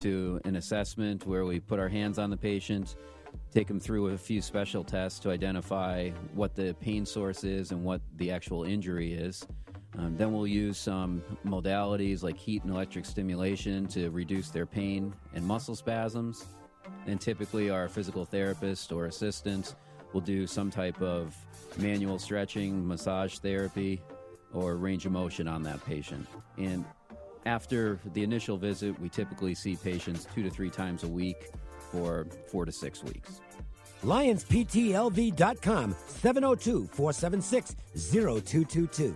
to an assessment where we put our hands on the patient, take them through a few special tests to identify what the pain source is and what the actual injury is. Then we'll use some modalities like heat and electric stimulation to reduce their pain and muscle spasms. And typically our physical therapist or assistant will do some type of manual stretching, massage therapy, or range of motion on that patient. And after the initial visit, we typically see patients 2 to 3 times a week for 4 to 6 weeks. LionsPTLV.com, 702-476-0222.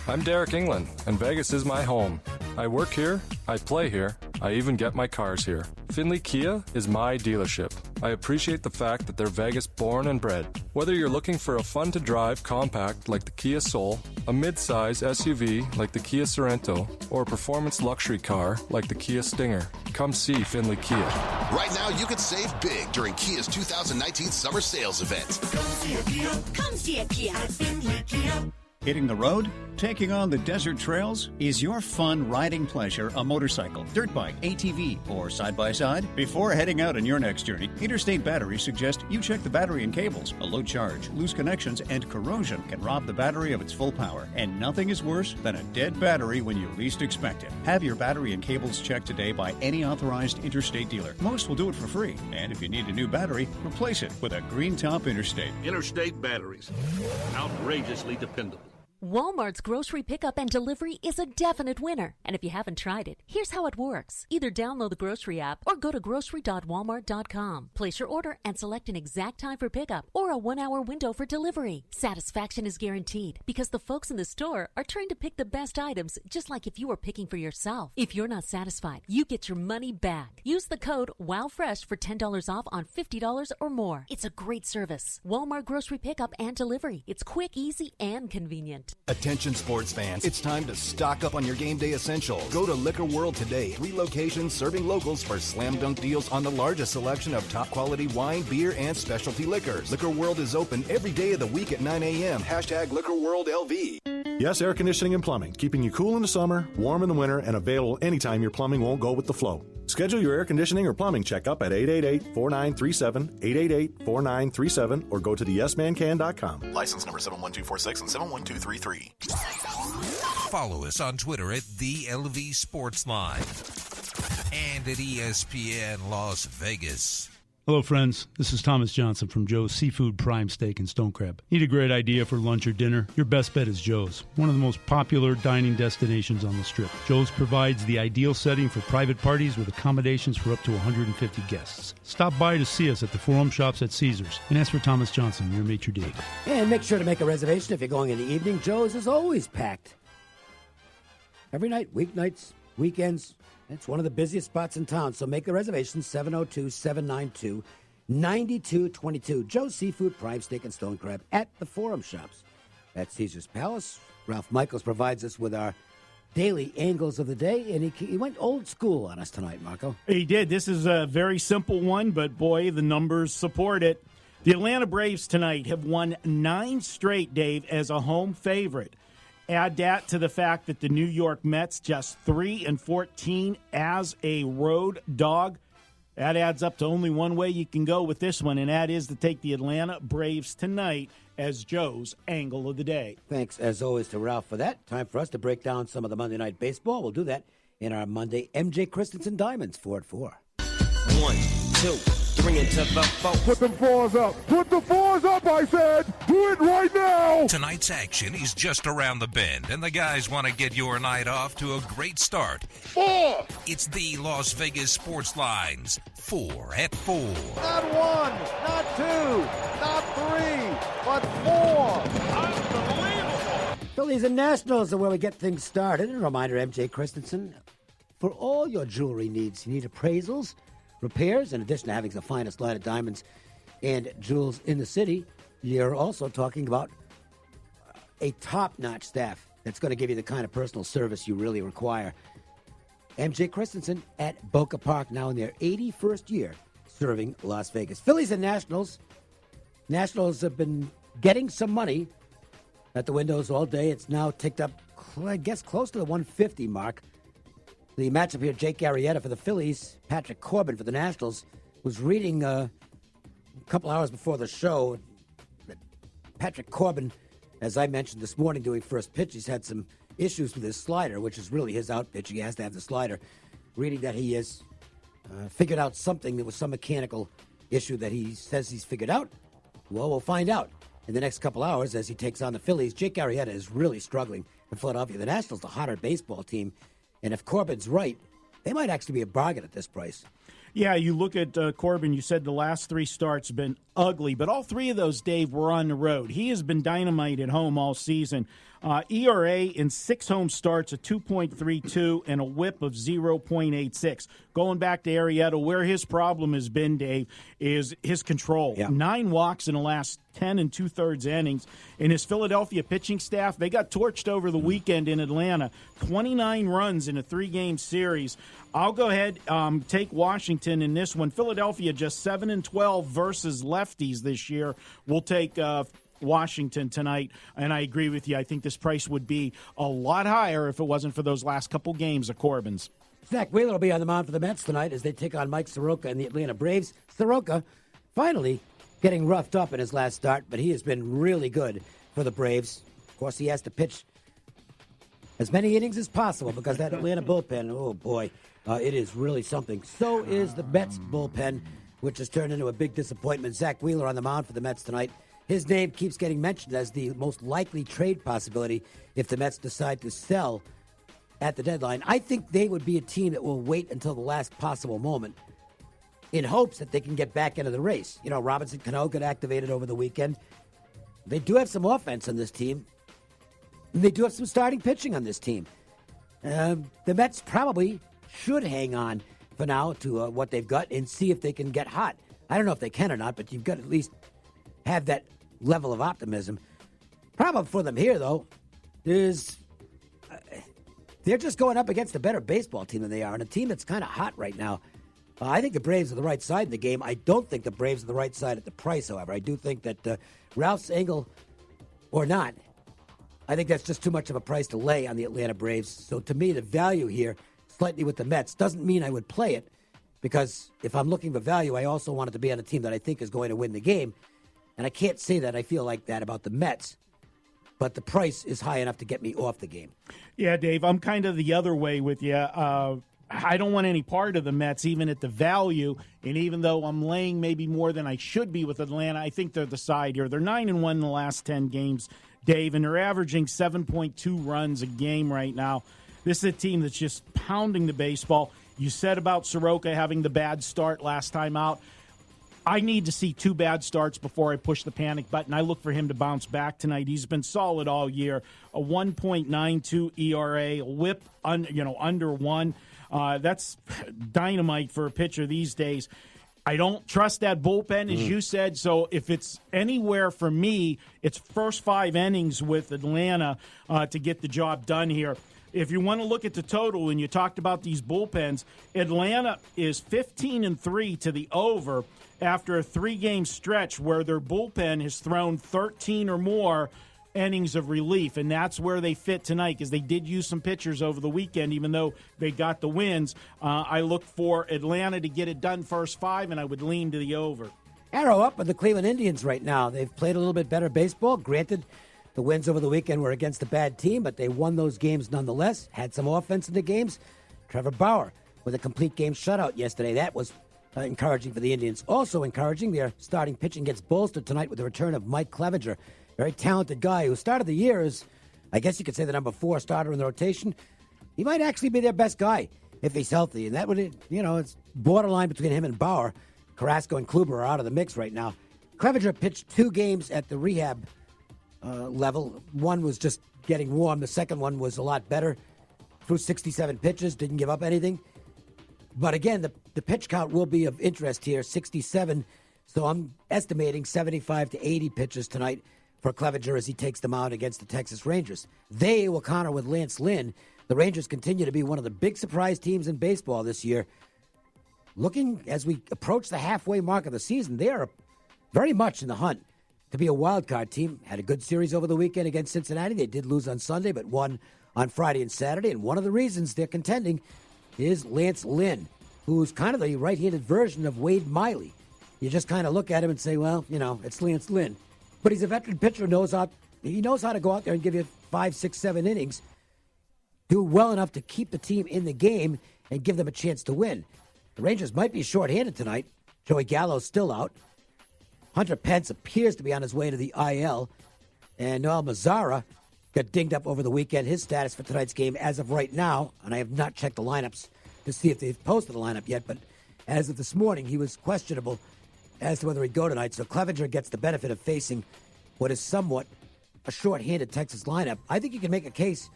I'm Derek England, and Vegas is my home. I work here, I play here, I even get my cars here. Findlay Kia is my dealership. I appreciate the fact that they're Vegas born and bred. Whether you're looking for a fun-to-drive compact like the Kia Soul, a mid-size SUV like the Kia Sorento, or a performance luxury car like the Kia Stinger, come see Findlay Kia. Right now, you can save big during Kia's 2019 summer sales event. Come see a Kia. Come see a Kia at Findlay Kia. Hitting the road? Taking on the desert trails? Is your fun riding pleasure a motorcycle, dirt bike, ATV, or side-by-side? Before heading out on your next journey, Interstate Batteries suggest you check the battery and cables. A low charge, loose connections, and corrosion can rob the battery of its full power. And nothing is worse than a dead battery when you least expect it. Have your battery and cables checked today by any authorized Interstate dealer. Most will do it for free. And if you need a new battery, replace it with a Green Top Interstate. Interstate Batteries. Outrageously dependable. Walmart's grocery pickup and delivery is a definite winner. And if you haven't tried it, here's how it works. Either download the grocery app or go to grocery.walmart.com. Place your order and select an exact time for pickup or a 1-hour window for delivery. Satisfaction is guaranteed because the folks in the store are trying to pick the best items, just like if you were picking for yourself. If you're not satisfied, you get your money back. Use the code WOWFRESH for $10 off on $50 or more. It's a great service. Walmart grocery pickup and delivery. It's quick, easy, and convenient. Attention sports fans, it's time to stock up on your game day essentials. Go to Liquor World today. 3 locations serving locals for slam dunk deals on the largest selection of top quality wine, beer, and specialty liquors. Liquor World is open every day of the week at 9 a.m. Hashtag Liquor World LV. Yes, air conditioning and plumbing, keeping you cool in the summer, warm in the winter, and available anytime your plumbing won't go with the flow. Schedule your air conditioning or plumbing checkup at 888-4937, 888-4937, or go to theyesmancan.com. License number 71246 and 71233. Follow us on Twitter at the LV Sportsline and at ESPN Las Vegas. Hello, friends. This is Thomas Johnson from Joe's Seafood Prime Steak and Stone Crab. Need a great idea for lunch or dinner? Your best bet is Joe's, one of the most popular dining destinations on the Strip. Joe's provides the ideal setting for private parties with accommodations for up to 150 guests. Stop by to see us at the Forum Shops at Caesars and ask for Thomas Johnson, your maitre d'. And make sure to make a reservation if you're going in the evening. Joe's is always packed. Every night, weeknights, weekends. It's one of the busiest spots in town, so make the reservation, 702-792-9222. Joe's Seafood, Prime Steak, and Stone Crab at the Forum Shops at Caesar's Palace. Ralph Michaels provides us with our daily angles of the day, and he went old school on us tonight, Marco. He did. This is a very simple one, but, boy, the numbers support it. The Atlanta Braves tonight have won 9 straight, Dave, as a home favorite. Add that to the fact that the New York Mets just 3-14 as a road dog. That adds up to only one way you can go with this one, and that is to take the Atlanta Braves tonight as Joe's angle of the day. Thanks, as always, to Ralph for that. Time for us to break down some of the Monday Night Baseball. We'll do that in our Monday MJ Christensen Diamonds 4 at 4. 1, 2, 3 into the 4. Put them 4s up. Put the 4s up, I said. Do it right now. Tonight's action is just around the bend, and the guys want to get your night off to a great start. 4. It's the Las Vegas Sports Lines 4 at 4. Not 1, not 2, not 3, but 4. Unbelievable. Phillies and Nationals are where we get things started. And a reminder, MJ Christensen, for all your jewelry needs, you need appraisals, repairs, in addition to having the finest line of diamonds and jewels in the city, you're also talking about a top-notch staff that's going to give you the kind of personal service you really require. MJ Christensen at Boca Park, now in their 81st year serving Las Vegas. Phillies and Nationals. Nationals have been getting some money at the windows all day. It's now ticked up, I guess, close to the 150 mark. The matchup here, Jake Arrieta for the Phillies, Patrick Corbin for the Nationals, was reading a couple hours before the show that Patrick Corbin, as I mentioned this morning doing first pitch, he's had some issues with his slider, which is really his out pitch. He has to have the slider. Reading that he has figured out something that was some mechanical issue that he says he's figured out. Well, we'll find out in the next couple hours as he takes on the Phillies. Jake Arrieta is really struggling in Philadelphia. The Nationals, the hotter baseball team. And if Corbin's right, they might actually be a bargain at this price. Yeah, you look at Corbin, you said the last three starts have been ugly, but all three of those, Dave, were on the road. He has been dynamite at home all season. ERA in 6 home starts, a 2.32 and a whip of 0.86. Going back to Arrieta, where his problem has been, Dave, is his control. Yeah. 9 walks in the last 10 2/3 innings. And his Philadelphia pitching staff, they got torched over the weekend in Atlanta. 29 runs in a 3-game series. I'll go ahead, take Washington in this one. Philadelphia just 7-12 versus lefties this year. We'll take Washington tonight, and I agree with you. I think this price would be a lot higher if it wasn't for those last couple games of Corbin's. Zach Wheeler will be on the mound for the Mets tonight as they take on Mike Soroka and the Atlanta Braves. Soroka finally getting roughed up in his last start, but he has been really good for the Braves. Of course, he has to pitch as many innings as possible because that Atlanta bullpen, oh boy, it is really something. So is the Mets bullpen, which has turned into a big disappointment. Zach Wheeler on the mound for the Mets tonight. His name keeps getting mentioned as the most likely trade possibility if the Mets decide to sell at the deadline. I think they would be a team that will wait until the last possible moment in hopes that they can get back into the race. You know, Robinson Cano got activated over the weekend. They do have some offense on this team. And they do have some starting pitching on this team. The Mets probably should hang on for now to what they've got and see if they can get hot. I don't know if they can or not, but you've got to at least have that level of optimism. Problem for them here, though, is they're just going up against a better baseball team than they are, and a team that's kind of hot right now. I think the Braves are the right side in the game. I don't think the Braves are the right side at the price, however. I do think that Ralph's angle or not, I think that's just too much of a price to lay on the Atlanta Braves. So to me, the value here, slightly with the Mets, doesn't mean I would play it, because if I'm looking for value, I also want it to be on a team that I think is going to win the game. And I can't say that I feel like that about the Mets, but the price is high enough to get me off the game. Yeah, Dave, I'm kind of the other way with you. I don't want any part of the Mets, even at the value. And even though I'm laying maybe more than I should be with Atlanta, I think they're the side here. They're 9-1 in the last 10 games, Dave, and they're averaging 7.2 runs a game right now. This is a team that's just pounding the baseball. You said about Soroka having the bad start last time out. I need to see 2 bad starts before I push the panic button. I look for him to bounce back tonight. He's been solid all year. A 1.92 ERA, a whip under 1. That's dynamite for a pitcher these days. I don't trust that bullpen, as you said. So if it's anywhere for me, it's first 5 innings with Atlanta to get the job done here. If you want to look at the total, and you talked about these bullpens, Atlanta is 15-3 to the over after a 3-game stretch where their bullpen has thrown 13 or more innings of relief, and that's where they fit tonight because they did use some pitchers over the weekend, even though they got the wins. I look for Atlanta to get it done first 5, and I would lean to the over. Arrow up with the Cleveland Indians right now. They've played a little bit better baseball. Granted, the wins over the weekend were against a bad team, but they won those games nonetheless. Had some offense in the games. Trevor Bauer with a complete game shutout yesterday. That was encouraging for the Indians. Also encouraging, their starting pitching gets bolstered tonight with the return of Mike Clevenger, very talented guy who started the year as, I guess you could say, the number 4 starter in the rotation. He might actually be their best guy if he's healthy, and that would, it's borderline between him and Bauer. Carrasco and Kluber are out of the mix right now. Clevenger pitched 2 games at the rehab level. One was just getting warm. The second one was a lot better. Threw 67 pitches, didn't give up anything. But again, the pitch count will be of interest here, 67. So I'm estimating 75 to 80 pitches tonight for Clevenger as he takes them out against the Texas Rangers. They will counter with Lance Lynn. The Rangers continue to be one of the big surprise teams in baseball this year. Looking as we approach the halfway mark of the season, they are very much in the hunt to be a wild card team. Had a good series over the weekend against Cincinnati. They did lose on Sunday, but won on Friday and Saturday. And one of the reasons they're contending is Lance Lynn, who's kind of the right-handed version of Wade Miley. You just kind of look at him and say, well, it's Lance Lynn. But he's a veteran pitcher, he knows how to go out there and give you 5, 6, 7 innings, do well enough to keep the team in the game and give them a chance to win. The Rangers might be shorthanded tonight. Joey Gallo's still out. Hunter Pence appears to be on his way to the IL. And Noel Mazzara got dinged up over the weekend. His status for tonight's game as of right now, and I have not checked the lineups to see if they've posted the lineup yet, but as of this morning, he was questionable as to whether he'd go tonight. So Clevenger gets the benefit of facing what is somewhat a short-handed Texas lineup. I think you can make a case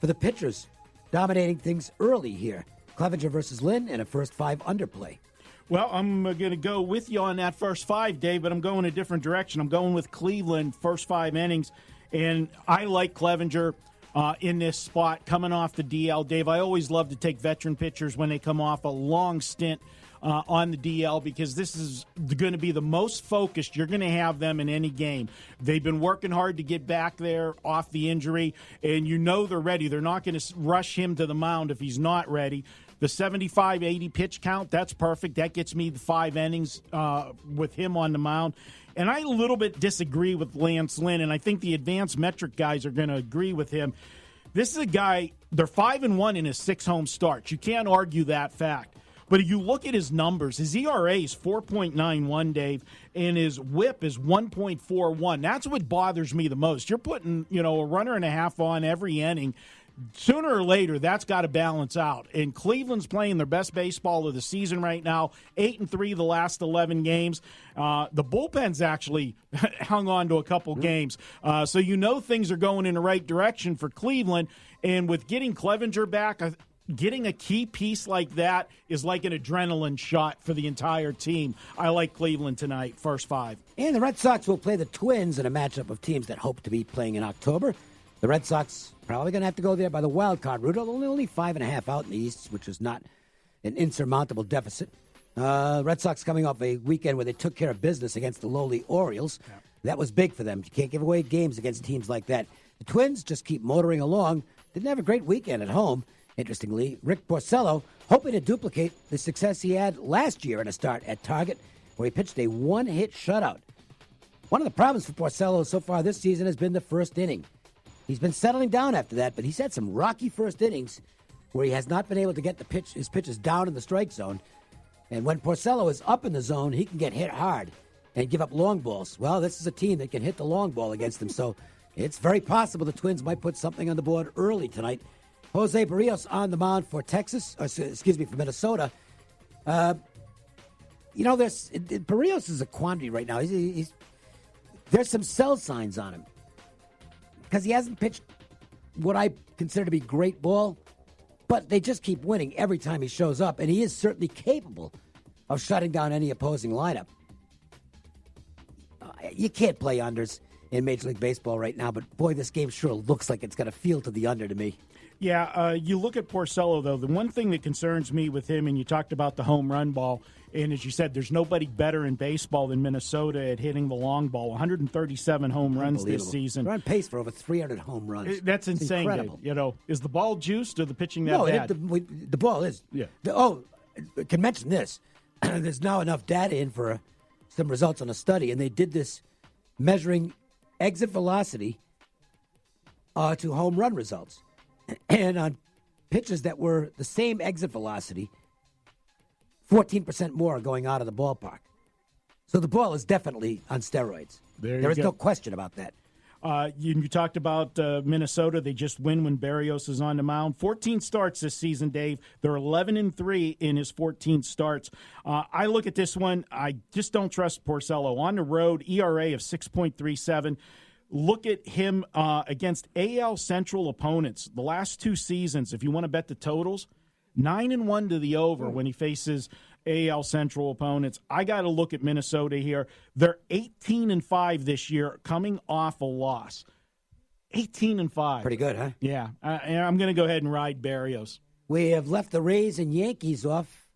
for the pitchers dominating things early here. Clevenger versus Lynn and a first 5 underplay. Well, I'm going to go with you on that first 5, Dave, but I'm going a different direction. I'm going with Cleveland first 5 innings, and I like Clevenger in this spot coming off the DL. Dave, I always love to take veteran pitchers when they come off a long stint on the DL because this is going to be the most focused you're going to have them in any game. They've been working hard to get back there off the injury, and they're ready. They're not going to rush him to the mound if he's not ready. The 75-80 pitch count, that's perfect. That gets me the 5 innings with him on the mound. And I a little bit disagree with Lance Lynn, and I think the advanced metric guys are going to agree with him. This is a guy, they're 5-1 in his 6 home starts. You can't argue that fact. But if you look at his numbers, his ERA is 4.91, Dave, and his whip is 1.41. That's what bothers me the most. You're putting, a runner and a half on every inning. Sooner or later, that's got to balance out. And Cleveland's playing their best baseball of the season right now, 8-3 the last 11 games. The bullpen's actually hung on to a couple games. So things are going in the right direction for Cleveland. And with getting Clevenger back, getting a key piece like that is like an adrenaline shot for the entire team. I like Cleveland tonight, first 5. And the Red Sox will play the Twins in a matchup of teams that hope to be playing in October. The Red Sox probably going to have to go there by the wild card route, only 5.5 out in the East, which is not an insurmountable deficit. Red Sox coming off a weekend where they took care of business against the lowly Orioles. Yeah. That was big for them. You can't give away games against teams like that. The Twins just keep motoring along. Didn't have a great weekend at home. Interestingly, Rick Porcello hoping to duplicate the success he had last year in a start at Target, where he pitched a 1-hit shutout. One of the problems for Porcello so far this season has been the first inning. He's been settling down after that, but he's had some rocky first innings where he has not been able to get his pitches down in the strike zone. And when Porcello is up in the zone, he can get hit hard and give up long balls. Well, this is a team that can hit the long ball against him, so it's very possible the Twins might put something on the board early tonight. Jose Barrios on the mound for for Minnesota. Barrios is a quandary right now. There's some sell signs on him because he hasn't pitched what I consider to be great ball, but they just keep winning every time he shows up, and he is certainly capable of shutting down any opposing lineup. You can't play unders in Major League Baseball right now, but boy, this game sure looks like it's got a feel to the under to me. Yeah, you look at Porcello, though, the one thing that concerns me with him, and you talked about the home run ball, and as you said, there's nobody better in baseball than Minnesota at hitting the long ball. 137 home runs this season. They're on pace for over 300 home runs. That's insane. Incredible. Is the ball juiced or the pitching that bad? The ball is. Yeah. I can mention this. There's now enough data in for some results on a study, and they did this measuring exit velocity to home run results. And on pitches that were the same exit velocity, 14% more are going out of the ballpark. So the ball is definitely on steroids. There is no question about that. You talked about Minnesota. They just win when Barrios is on the mound. 14 starts this season, Dave. They're 11-3 in his 14 starts. I look at this one. I just don't trust Porcello. On the road, ERA of 6.37. Look at him against AL Central opponents. The last 2 seasons, if you want to bet the totals, 9-1 to the over when he faces AL Central opponents. I got to look at Minnesota here. They're 18-5 this year, coming off a loss. 18-5. Pretty good, huh? Yeah. I'm going to go ahead and ride Barrios. We have left the Rays and Yankees off,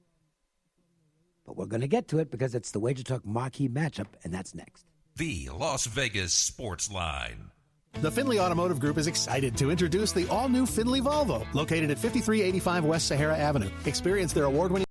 but we're going to get to it because it's the WagerTalk Marquee matchup, and that's next. The Las Vegas Sportsline. The Findlay Automotive Group is excited to introduce the all-new Findlay Volvo, located at 5385 West Sahara Avenue. Experience their award-winning